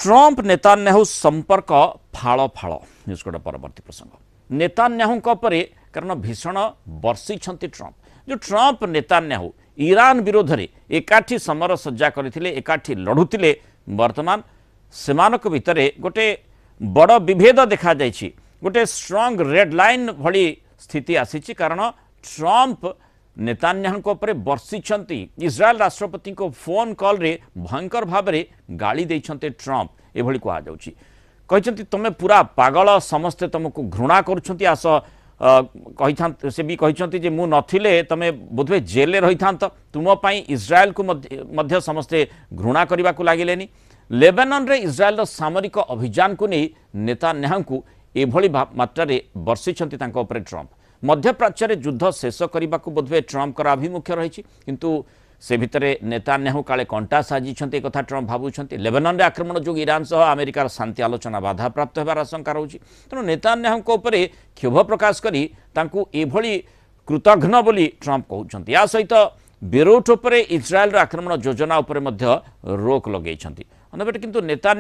Trump Netanyahu संपर्क फाड़ फाड़ न्यूज कोड परवर्ती प्रसंग नेतान्याहू कारण भीषण बर्षि ट्रंप जो ट्रंप नेतान्याहू ईरान विरोध में एकाठी समर सज्जा करते एकाठी लड़ुले वर्तमान सेमानक भितर गोटे बड़ विभेद देखा जाइछि गोटे स्ट्रॉन्ग रेड लाइन भली स्थिति आसी कारण ट्रंप नेतान्याहू बर्षिंट इस्राएल राष्ट्रपति को फोन कॉल रे भयंकर भाव में गाली देइछन्ते ट्रंप एभली कहते तुम पूरा पागल समस्ते तुमको घृणा करुछन्ति आस से भी कहते मु नथिले तमे बोधवे जेल रही था तुम इस्राएल को मध्य समस्ते घृणा करने को लगिलेनी लेबानन रे इस्राएल सामरिक अभियान को नहीं नेतान्याहू को एभली मात्रा बर्षिंट ट्रंप मध्यप्राच्य रे युद्ध शेष करने को बोधवे ट्रंप आभिमुख्य रही किंतु से भितर नेतान्याहू काले कंटा साजी कथा ट्रंप भावुंट लेबानन रे आक्रमण जो ईरान सह अमेरिकार शांति आलोचना बाधाप्राप्त होबार आशंका रही तेणु नेतान्याहू क्षोभ प्रकाश करी तांकू एभली कृतघ्न बोली ट्रंप कहउछन्ति या सहित बेरुट उपरे इस्राएल आक्रमण योजना उपरे मध्य रोक लगेइछन्ति अन्यपटे किंतु नेता